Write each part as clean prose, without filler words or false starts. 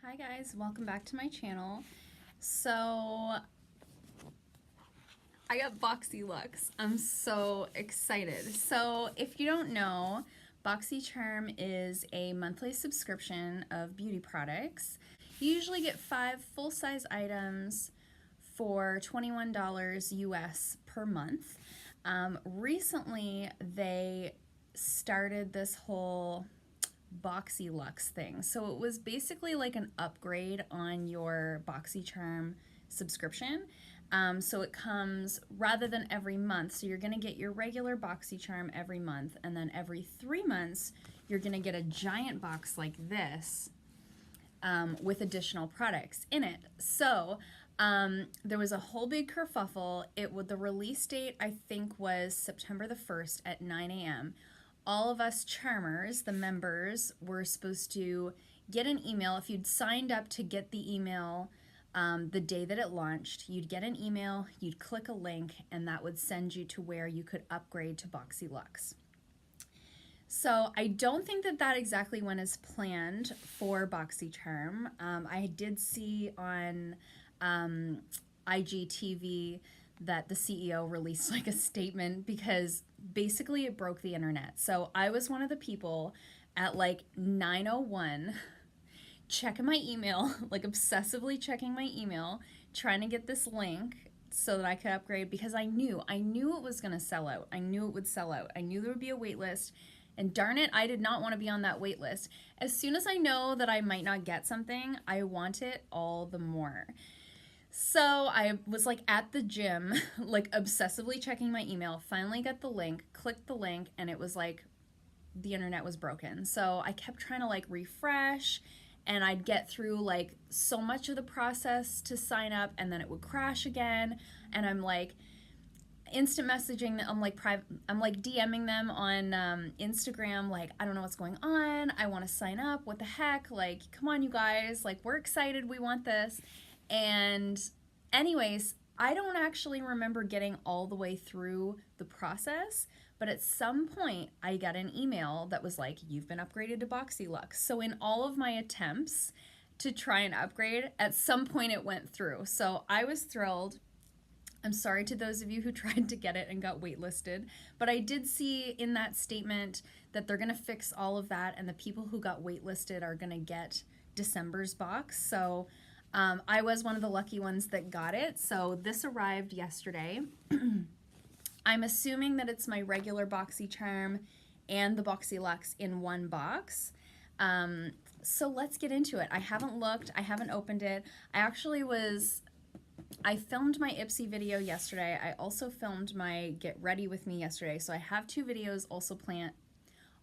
Hi guys, welcome back to my channel. So I got Boxyluxe. I'm so excited. So if you don't know, Boxycharm is a monthly subscription of beauty products. You usually get 5 full-size items for $21 US per month. Recently, they started this whole Boxyluxe thing. So it was basically like an upgrade on your Boxycharm subscription. So it comes rather than every month. So you're going to get your regular Boxycharm every month, and then every 3 months you're going to get a giant box like this with additional products in it. So there was a whole big kerfuffle. The release date I think was September the 1st at 9 a.m. All of us charmers, the members, were supposed to get an email. If you'd signed up to get the email the day that it launched, you'd get an email, you'd click a link, and that would send you to where you could upgrade to Boxyluxe. So I don't think that that exactly went as planned for Boxycharm. I did see on IGTV that the CEO released like a statement because basically it broke the internet. So I was one of the people at like 9:01 checking my email, like obsessively checking my email, trying to get this link so that I could upgrade because I knew it was going to sell out. I knew it would sell out. I knew there would be a wait list. And darn it, I did not want to be on that wait list. As soon as I know that I might not get something, I want it all the more. So I was like at the gym, like obsessively checking my email, finally got the link, clicked the link, and it was like the internet was broken. So I kept trying to like refresh, and I'd get through like so much of the process to sign up, and then it would crash again. And I'm like instant messaging them. I'm like DMing them on Instagram, like, I don't know what's going on. I want to sign up. What the heck? Like, come on, you guys. Like, we're excited. We want this. And anyways, I don't actually remember getting all the way through the process, but at some point I got an email that was like, you've been upgraded to Boxyluxe. So in all of my attempts to try and upgrade, at some point it went through. So I was thrilled. I'm sorry to those of you who tried to get it and got waitlisted, but I did see in that statement that they're going to fix all of that, and the people who got waitlisted are going to get December's box. So I was one of the lucky ones that got it. So this arrived yesterday. I'm assuming that it's my regular Boxycharm and the Boxyluxe in one box. So let's get into it. I haven't looked. I haven't opened it. I filmed my Ipsy video yesterday. I also filmed my Get Ready With Me yesterday. So I have 2 videos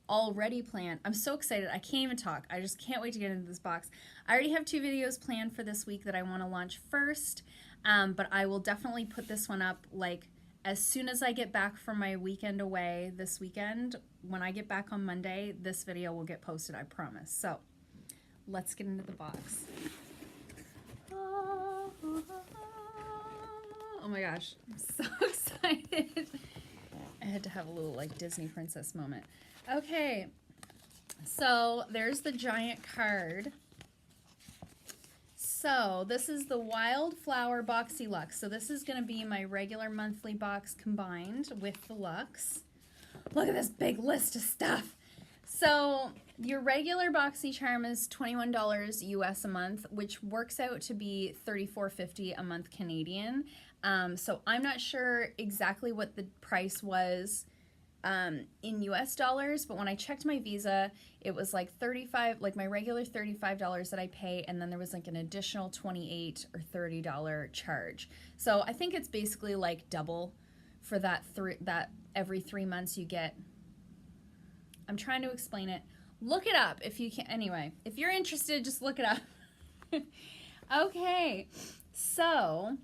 already planned. I'm so excited. I can't even talk. I just can't wait to get into this box. I already have 2 videos planned for this week that I want to launch first, but I will definitely put this one up like as soon as I get back from my weekend away this weekend. When I get back on Monday, this video will get posted, I promise. So let's get into the box. Oh my gosh, I'm so excited. I had to have a little like Disney princess moment. Okay, so there's the giant card. So this is the Wildflower Boxyluxe. So this is going to be my regular monthly box combined with the Luxe. Look at this big list of stuff. So your regular Boxycharm is $21 US a month, which works out to be $34.50 a month Canadian. So I'm not sure exactly what the price was in US dollars, but when I checked my Visa, it was like like my regular $35 that I pay, and then there was like an additional $28 or $30 charge. So I think it's basically like double for that every 3 months you get. I'm trying to explain it. Look it up if you can. Anyway, if you're interested, just look it up. Okay, so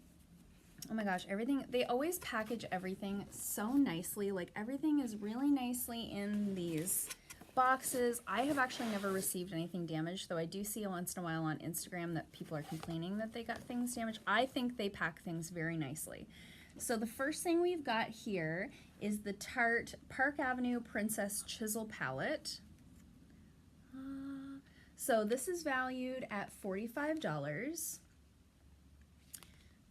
oh my gosh, they always package everything so nicely. Like everything is really nicely in these boxes. I have actually never received anything damaged, though I do see once in a while on Instagram that people are complaining that they got things damaged. I think they pack things very nicely. So the first thing we've got here is the Tarte Park Avenue Princess Chisel Palette. So this is valued at $45.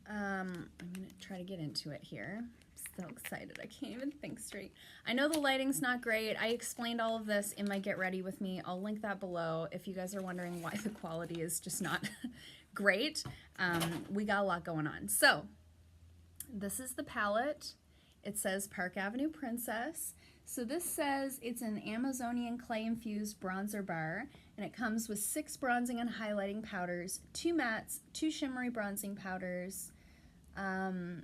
I'm gonna try to get into it here. I'm so excited, I can't even think straight. I know the lighting's not great. I explained all of this in my Get Ready With Me. I'll link that below if you guys are wondering why the quality is just not great. We got a lot going on. So this is the palette. It says Park Avenue Princess. So this says it's an Amazonian clay infused bronzer bar, and it comes with 6 bronzing and highlighting powders, 2 mattes, 2 shimmery bronzing powders. I'll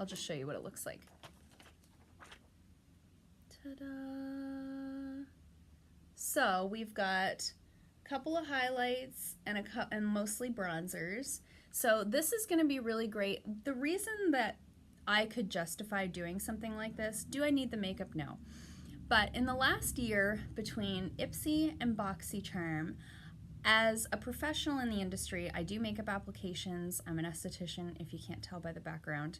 just show you what it looks like. Ta-da! So we've got a couple of highlights and mostly bronzers. So this is going to be really great. The reason that I could justify doing something like this, do I need the makeup? No. But in the last year, between Ipsy and Boxycharm, as a professional in the industry, I do makeup applications. I'm an esthetician, if you can't tell by the background.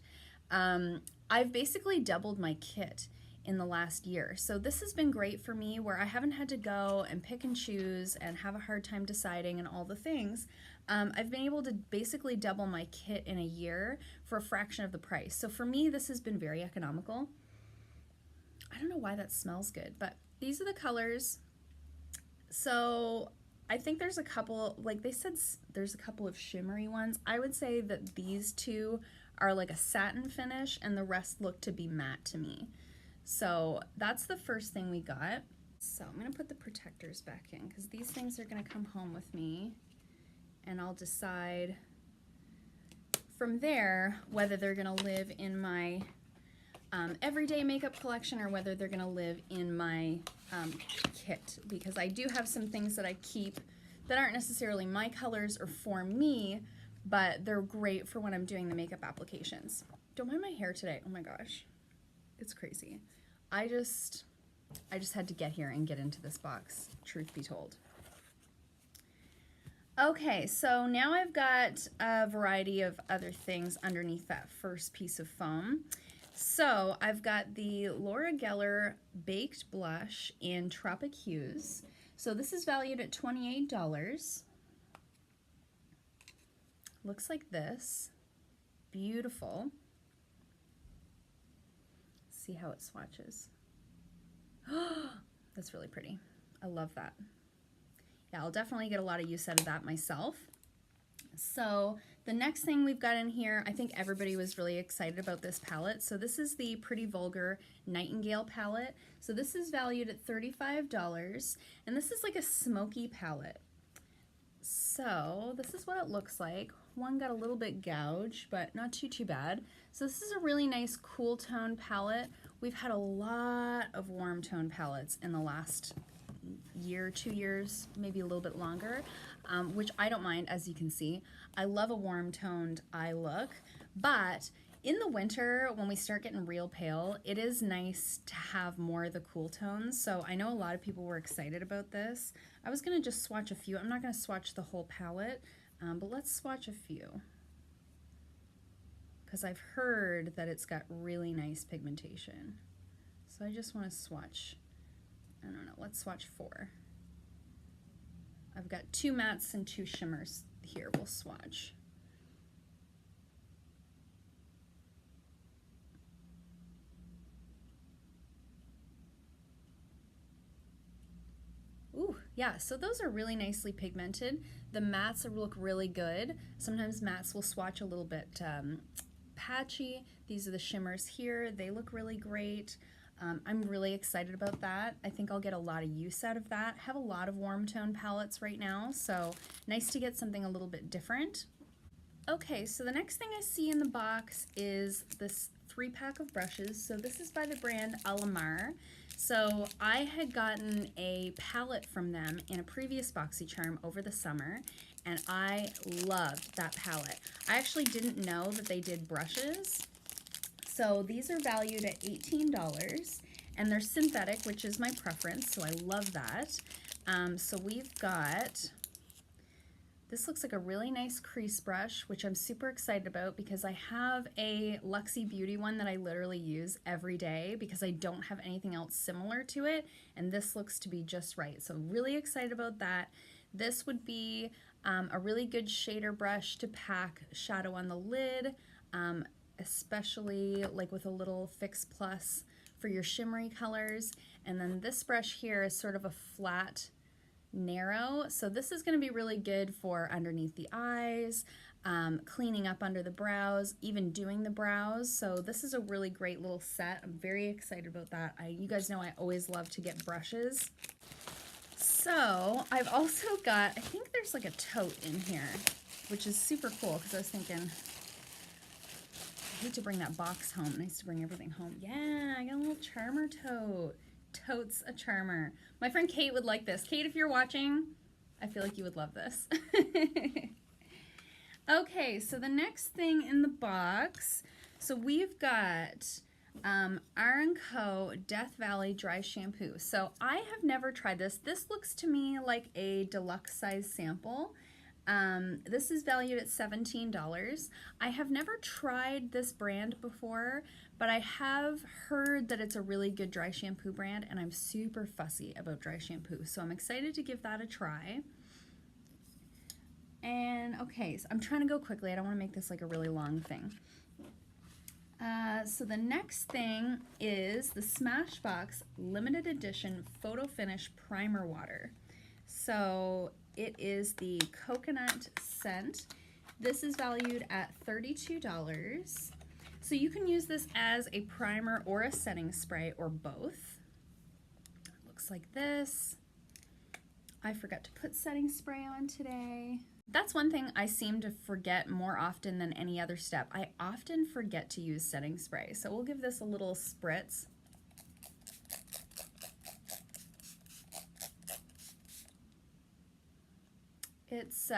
I've basically doubled my kit in the last year. So this has been great for me, where I haven't had to go and pick and choose and have a hard time deciding and all the things. I've been able to basically double my kit in a year for a fraction of the price. So for me, this has been very economical. I don't know why that smells good, but these are the colors. So I think there's a couple, like they said, there's a couple of shimmery ones. I would say that these two are like a satin finish and the rest look to be matte to me. So that's the first thing we got. So I'm gonna put the protectors back in because these things are gonna come home with me, and I'll decide from there whether they're gonna live in my everyday makeup collection or whether they're gonna live in my kit, because I do have some things that I keep that aren't necessarily my colors or for me, but they're great for when I'm doing the makeup applications. Don't mind my hair today. Oh my gosh, it's crazy. I just had to get here and get into this box, truth be told. Okay, so now I've got a variety of other things underneath that first piece of foam. So I've got the Laura Geller Baked Blush in Tropic Hues. So this is valued at $28. Looks like this. Beautiful. See how it swatches. That's really pretty. I love that. Yeah, I'll definitely get a lot of use out of that myself. So the next thing we've got in here, I think everybody was really excited about this palette. So this is the Pretty Vulgar Nightingale palette. So this is valued at $35, and this is like a smoky palette. So this is what it looks like. One got a little bit gouged, but not too bad. So this is a really nice cool tone palette. We've had a lot of warm tone palettes in the last year, 2 years, maybe a little bit longer, which I don't mind, as you can see. I love a warm toned eye look, but in the winter, when we start getting real pale, it is nice to have more of the cool tones. So I know a lot of people were excited about this. I was gonna just swatch a few. I'm not gonna swatch the whole palette, but let's swatch a few, because I've heard that it's got really nice pigmentation. So I just want to swatch, I don't know, let's swatch 4. I've got 2 mattes and 2 shimmers here. We'll swatch. Ooh, yeah, so those are really nicely pigmented. The mattes look really good. Sometimes mattes will swatch a little bit patchy. These are the shimmers here. They look really great. I'm really excited about that. I think I'll get a lot of use out of that. I have a lot of warm tone palettes right now, so nice to get something a little bit different. Okay, so the next thing I see in the box is this 3-pack of brushes. So this is by the brand Alamar. So I had gotten a palette from them in a previous Boxycharm over the summer, and I loved that palette. I actually didn't know that they did brushes. So these are valued at $18, and they're synthetic, which is my preference, so I love that. So we've got This looks like a really nice crease brush, which I'm super excited about because I have a Luxie Beauty one that I literally use every day because I don't have anything else similar to it, and this looks to be just right. So really excited about that. This would be a really good shader brush to pack shadow on the lid, especially like with a little Fix Plus for your shimmery colors. And then this brush here is sort of a flat narrow, so this is going to be really good for underneath the eyes, cleaning up under the brows, even doing the brows. So this is a really great little set. I'm very excited about that. You guys know I always love to get brushes. So I've also got, I think there's like a tote in here, which is super cool because I was thinking, I hate to bring that box home. Nice to bring everything home. Yeah, I got a little charmer tote. Totes a charmer. My friend Kate would like this. Kate, if you're watching, I feel like you would love this. Okay, so the next thing in the box, so we've got R+Co Death Valley Dry Shampoo. So I have never tried this. This looks to me like a deluxe size sample. This is valued at $17. I have never tried this brand before, but I have heard that it's a really good dry shampoo brand, and I'm super fussy about dry shampoo, so I'm excited to give that a try. And okay, so I'm trying to go quickly. I don't want to make this like a really long thing. So the next thing is the Smashbox limited edition photo finish primer water. So it is the coconut scent. This is valued at $32. So you can use this as a primer or a setting spray or both. It looks like this. I forgot to put setting spray on today. That's one thing I seem to forget more often than any other step. I often forget to use setting spray. So we'll give this a little spritz. It's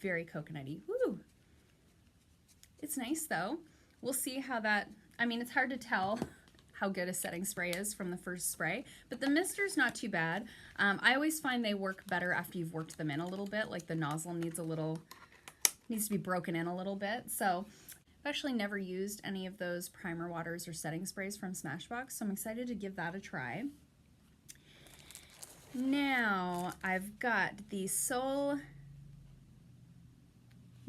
very coconutty. Woo! It's nice though. We'll see how that, I mean, it's hard to tell how good a setting spray is from the first spray, but the mister's not too bad. I always find they work better after you've worked them in a little bit, like the nozzle needs to be broken in a little bit. So I've actually never used any of those primer waters or setting sprays from Smashbox, so I'm excited to give that a try. Now I've got the Sol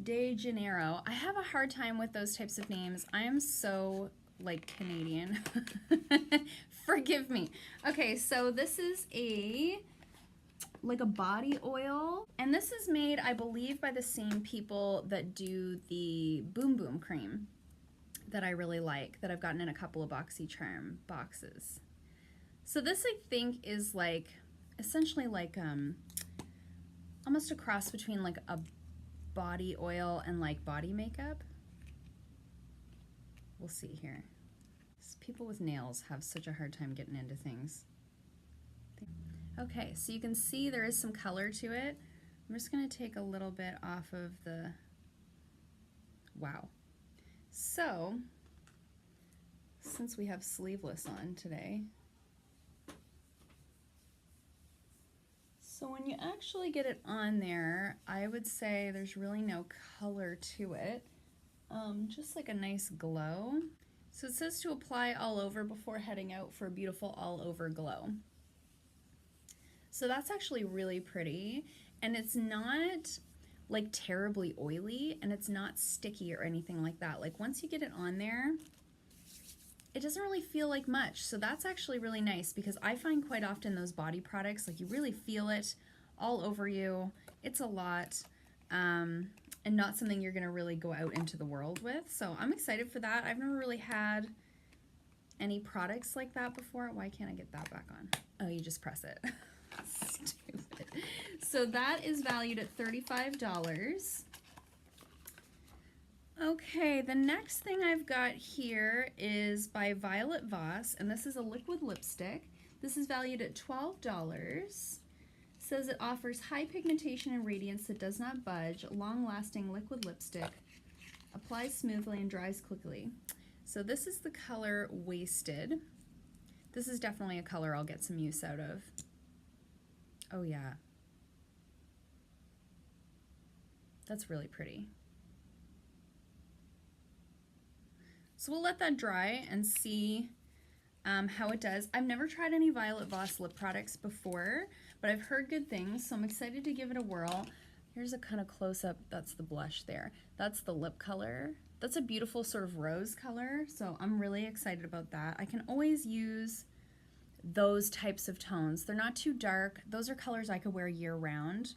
de Janeiro. I have a hard time with those types of names. I am so like Canadian. Forgive me. Okay, so this is like a body oil, and this is made, I believe, by the same people that do the Boom Boom cream that I really like, that I've gotten in a couple of Boxycharm boxes. So this, I think, is like essentially like almost a cross between like a body oil and like body makeup. We'll see here. People with nails have such a hard time getting into things. Okay, so you can see there is some color to it. I'm just going to take a little bit off of the, wow. So, since we have sleeveless on today, so when you actually get it on there, I would say there's really no color to it. Just like a nice glow. So it says to apply all over before heading out for a beautiful all over glow. So that's actually really pretty, and it's not like terribly oily, and it's not sticky or anything like that. Like once you get it on there, it doesn't really feel like much. So that's actually really nice, because I find quite often those body products, like you really feel it all over you. It's a lot. And not something you're gonna really go out into the world with. So I'm excited for that. I've never really had any products like that before. Why can't I get that back on? Oh, you just press it. Stupid. So that is valued at $35. Okay, the next thing I've got here is by Violet Voss, and this is a liquid lipstick. This is valued at $12. Says it offers high pigmentation and radiance that does not budge, long-lasting liquid lipstick, applies smoothly and dries quickly. So this is the color Wasted. This is definitely a color I'll get some use out of. Oh yeah. That's really pretty. So we'll let that dry and see how it does. I've never tried any Violet Voss lip products before, but I've heard good things, so I'm excited to give it a whirl. Here's a kind of close-up. That's the blush there. That's the lip color. That's a beautiful sort of rose color, so I'm really excited about that. I can always use those types of tones. They're not too dark. Those are colors I could wear year-round.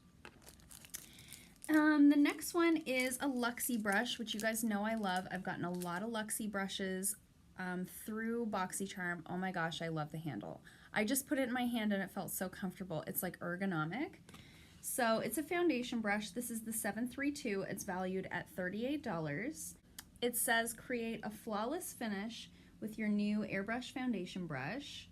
The next one is a Luxie brush, which you guys know I love. I've gotten a lot of Luxie brushes through Boxycharm. Oh my gosh, I love the handle. I just put it in my hand and it felt so comfortable. It's like ergonomic. So it's a foundation brush. This is the 732. It's valued at $38. It says create a flawless finish with your new Airbrush foundation brush.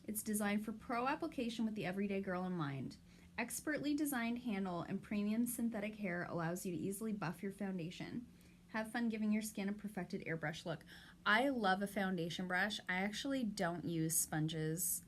It's designed for pro application with the everyday girl in mind. Expertly designed handle and premium synthetic hair allows you to easily buff your foundation. Have fun giving your skin a perfected airbrush look. I love a foundation brush. I actually don't use sponges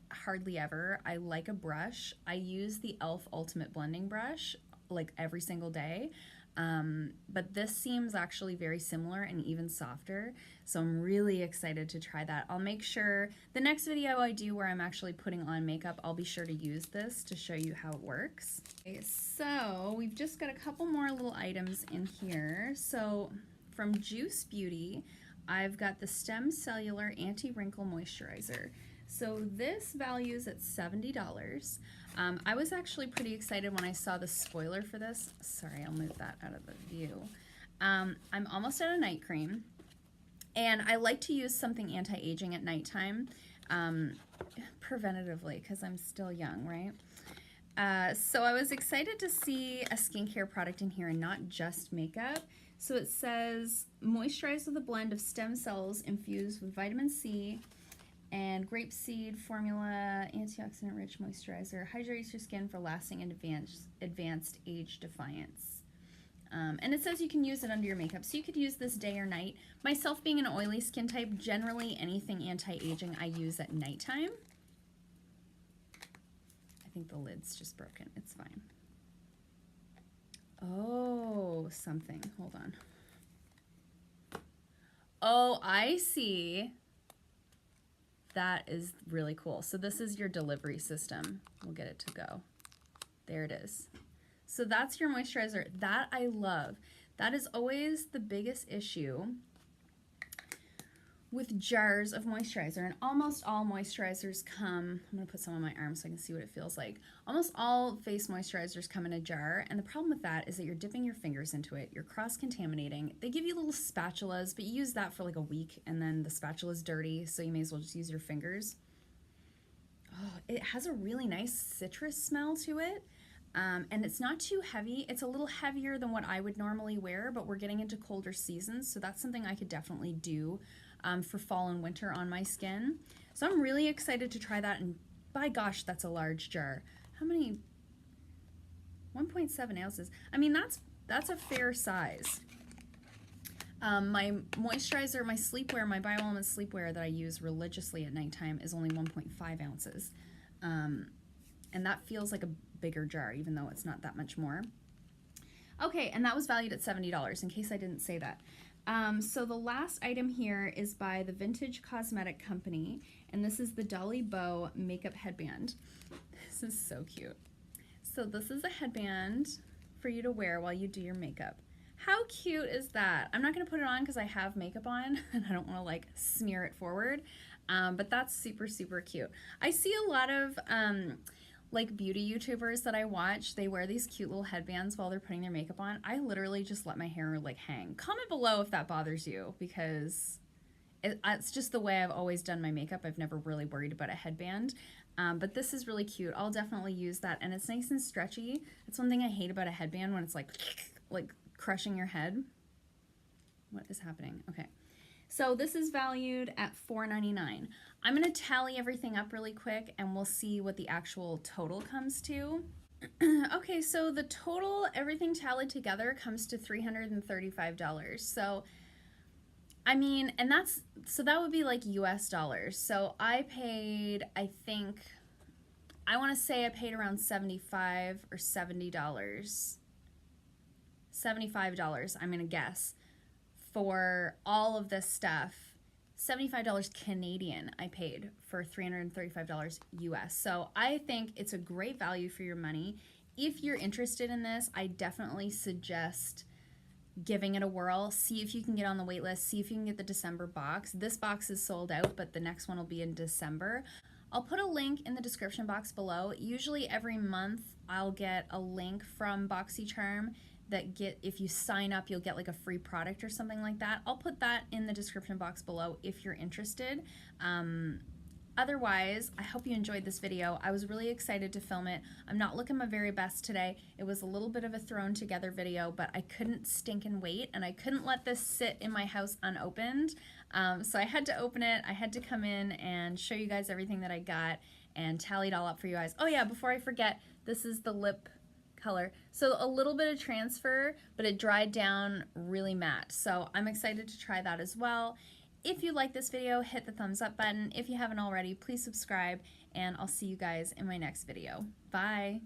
hardly ever. I like a brush. I use the e.l.f. Ultimate Blending Brush like every single day. But this seems actually very similar and even softer, so I'm really excited to try that. I'll make sure the next video I do where I'm actually putting on makeup, I'll be sure to use this to show you how it works. Okay, so we've just got a couple more little items in here. So from Juice Beauty, I've got the Stem Cellular Anti-Wrinkle Moisturizer. So this values at $70. I was actually pretty excited when I saw the spoiler for this. Sorry, I'll move that out of the view. I'm almost out of night cream, and I like to use something anti-aging at nighttime, preventatively, because I'm still young, right? So I was excited to see a skincare product in here and not just makeup. So it says, moisturize with a blend of stem cells infused with vitamin C, and grapeseed formula, antioxidant-rich moisturizer, hydrates your skin for lasting and advanced age defiance. And it says you can use it under your makeup, so you could use this day or night. Myself being an oily skin type, generally anything anti-aging I use at nighttime. I think the lid's just broken. It's fine. Oh, something. Hold on. Oh, I see. That is really cool. So this is your delivery system. We'll get it to go. There it is. So that's your moisturizer. That I love. That is always the biggest issue with jars of moisturizer, and almost all moisturizers come, I'm gonna put some on my arm so I can see what it feels like. Almost all face moisturizers come in a jar, and the problem with that is that you're dipping your fingers into it, you're cross-contaminating. They give you little spatulas, but you use that for like a week, and then the spatula's dirty, so you may as well just use your fingers. Oh, it has a really nice citrus smell to it, and it's not too heavy. It's a little heavier than what I would normally wear, but we're getting into colder seasons, so that's something I could definitely do for fall and winter on my skin. So I'm really excited to try that, and by gosh, that's a large jar. How many? 1.7 ounces. I mean, that's a fair size. My moisturizer, my sleepwear, my Bioelement sleepwear that I use religiously at nighttime is only 1.5 ounces. And that feels like a bigger jar, even though it's not that much more. Okay, and that was valued at $70, in case I didn't say that. So the last item here is by the Vintage Cosmetic Company, and this is the Dolly Bow Makeup Headband. This is so cute. So this is a headband for you to wear while you do your makeup. How cute is that? I'm not going to put it on because I have makeup on, and I don't want to like smear it forward, but that's super, super cute. I see a lot of like beauty YouTubers that I watch, they wear these cute little headbands while they're putting their makeup on. I literally just let my hair like hang. Comment below if that bothers you, because it's just the way I've always done my makeup. I've never really worried about a headband, but this is really cute. I'll definitely use that, and it's nice and stretchy. That's one thing I hate about a headband, when it's like crushing your head. What is happening? Okay. So this is valued at $4.99. I'm going to tally everything up really quick, and we'll see what the actual total comes to. Okay, so the total, everything tallied together, comes to $335. So, I mean, and that would be like US dollars. So I paid, I think, I want to say I paid around $75 or $70. $75, I'm going to guess, for all of this stuff. $75 Canadian I paid for $335 US. So I think it's a great value for your money. If you're interested in this, I definitely suggest giving it a whirl. See if you can get on the wait list. See if you can get the December box. This box is sold out, but the next one will be in December. I'll put a link in the description box below. Usually every month I'll get a link from Boxycharm that if you sign up, you'll get like a free product or something like that. I'll put that in the description box below if you're interested. Otherwise, I hope you enjoyed this video. I was really excited to film it. I'm not looking my very best today. It was a little bit of a thrown together video, but I couldn't stinking wait, and I couldn't let this sit in my house unopened. So I had to open it. I had to come in and show you guys everything that I got and tally it all up for you guys. Oh yeah, before I forget, this is the lip color. So a little bit of transfer, but it dried down really matte. So I'm excited to try that as well. If you like this video, hit the thumbs up button. If you haven't already, please subscribe, and I'll see you guys in my next video. Bye.